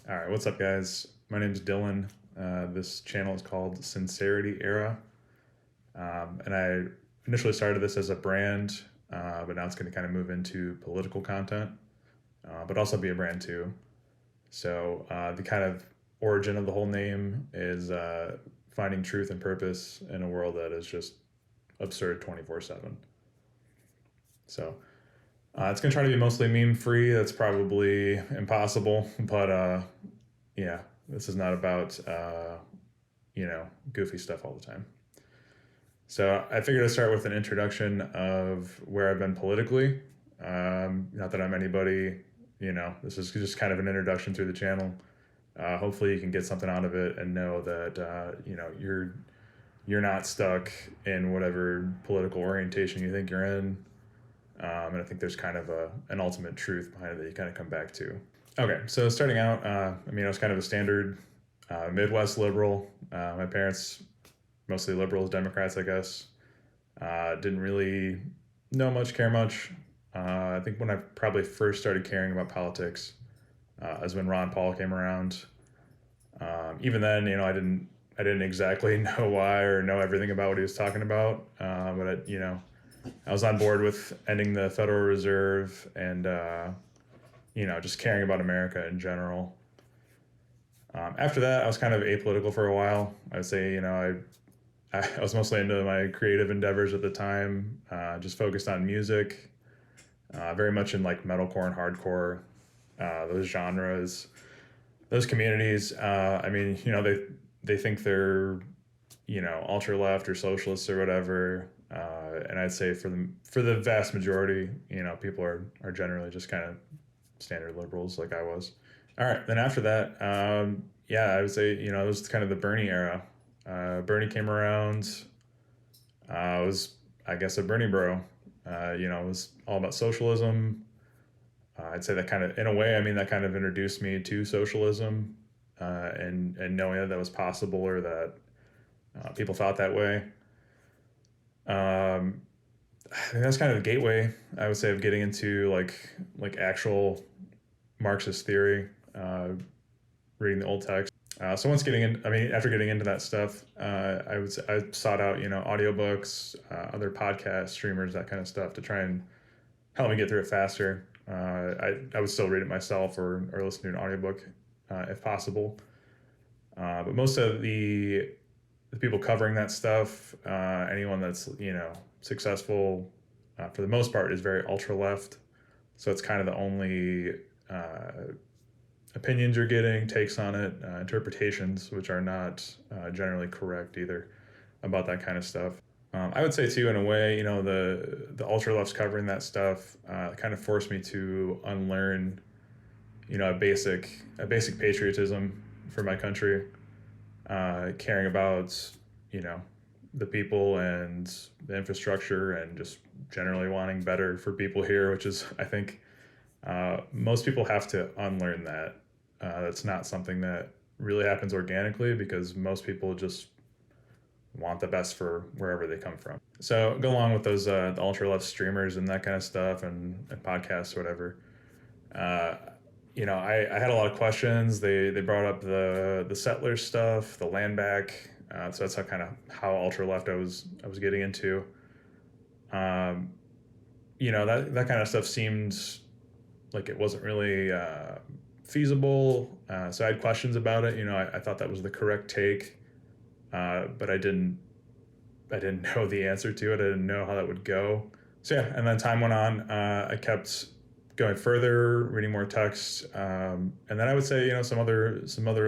All right, what's up, guys? My name is Dylan. This channel is called Sincerity Era, and I initially started this as a brand, but now it's going to kind of move into political content, but also be a brand too. So the kind of origin of the whole name is finding truth and purpose in a world that is just absurd 24/7. So it's going to try to be mostly meme free. That's probably impossible, but yeah, this is not about goofy stuff all the time. So I figured I'd start with an introduction of where I've been politically. Not that I'm anybody, this is just kind of an introduction through the channel. Hopefully you can get something out of it and know that you're not stuck in whatever political orientation you think you're in. And I think there's kind of an ultimate truth behind it that you kind of come back to. Okay, so starting out, I was kind of a standard Midwest liberal. My parents, mostly liberals, Democrats, I guess. Didn't really know much, care much. I think when I probably first started caring about politics is when Ron Paul came around. Even then, I didn't exactly know why or know everything about what he was talking about. But I was on board with ending the Federal Reserve and just caring about America in general. After that, I was kind of apolitical for a while. I would say, I was mostly into my creative endeavors at the time, just focused on music, very much in like metalcore and hardcore, those genres, those communities. They think they're, ultra left or socialists or whatever. And I'd say for the vast majority, people are generally just kind of standard liberals like I was. All right, then after that, I would say, it was kind of the Bernie era. Bernie came around. I was, I guess, a Bernie bro. It was all about socialism. I'd say that kind of, in a way, that kind of introduced me to socialism and knowing that was possible or that people thought that way. I think that's kind of the gateway, I would say, of getting into like actual Marxist theory, reading the old text. So once after getting into that stuff, I sought out, audiobooks, other podcast streamers, that kind of stuff to try and help me get through it faster. I would still read it myself or listen to an audiobook if possible. But most of the people covering that stuff, anyone that's, successful for the most part is very ultra left. So it's kind of the only opinions you're getting, takes on it, interpretations, which are not generally correct either about that kind of stuff. I would say too, in a way, the ultra left's covering that stuff kind of forced me to unlearn, a basic patriotism for my country, caring about, the people and the infrastructure and just generally wanting better for people here, which is, I think, most people have to unlearn that. That's not something that really happens organically because most people just want the best for wherever they come from. So go along with those the ultra left streamers and that kind of stuff and podcasts or whatever. I had a lot of questions. They brought up the settlers stuff, the land back. So that's how ultra left I was getting into. That kind of stuff seemed like it wasn't really feasible. So I had questions about it. I thought that was the correct take, but I didn't know the answer to it. I didn't know how that would go. So yeah, and then time went on. I kept going further, reading more text, and then I would say some other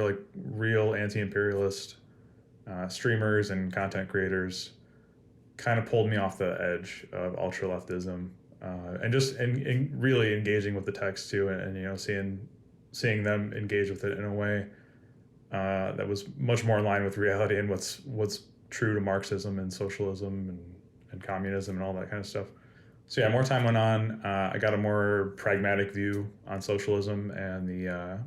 like real anti-imperialist streamers and content creators kind of pulled me off the edge of ultra leftism, and just in really engaging with the text too, and seeing them engage with it in a way that was much more in line with reality and what's true to Marxism and socialism and communism and all that kind of stuff. So yeah, more time went on. I got a more pragmatic view on socialism and the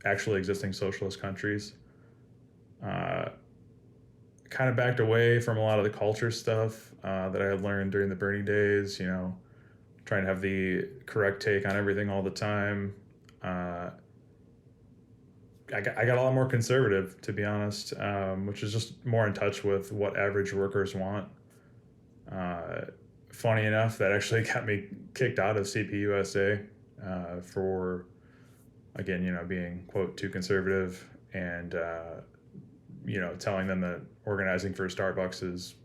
actually existing socialist countries. Kind of backed away from a lot of the culture stuff that I had learned during the Bernie days, trying to have the correct take on everything all the time. I got a lot more conservative, to be honest, which is just more in touch with what average workers want. Funny enough, that actually got me kicked out of CPUSA for, again, being, quote, too conservative and, telling them that organizing for Starbucks is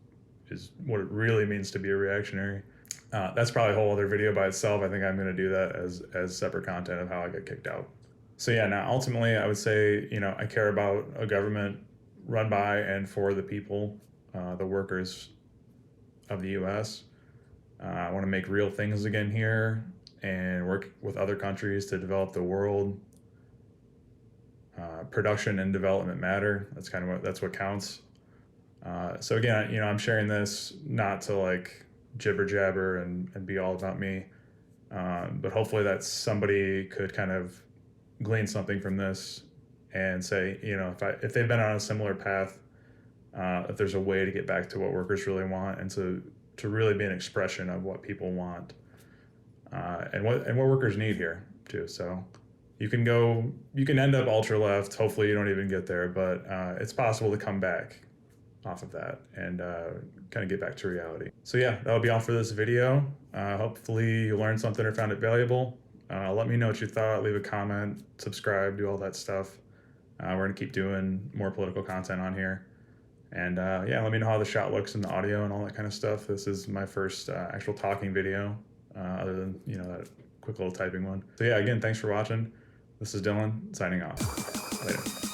what it really means to be a reactionary. That's probably a whole other video by itself. I think I'm going to do that as separate content of how I got kicked out. So yeah, now ultimately I would say, I care about a government run by and for the people, the workers of the US. I want to make real things again here and work with other countries to develop the world. Production and development matter. That's what counts. So again, I'm sharing this not to like jibber jabber and be all about me, but hopefully that somebody could kind of glean something from this and say, if they've been on a similar path, if there's a way to get back to what workers really want and to really be an expression of what people want, and what workers need here too. So you can end up ultra left. Hopefully you don't even get there, but it's possible to come back off of that and kind of get back to reality. So yeah, that'll be all for this video. Hopefully you learned something or found it valuable. Let me know what you thought, leave a comment, subscribe, do all that stuff. We're gonna keep doing more political content on here. And yeah, let me know how the shot looks in the audio and all that kind of stuff. This is my first actual talking video, other than, that quick little typing one. So yeah, again, thanks for watching. This is Dylan, signing off. Later.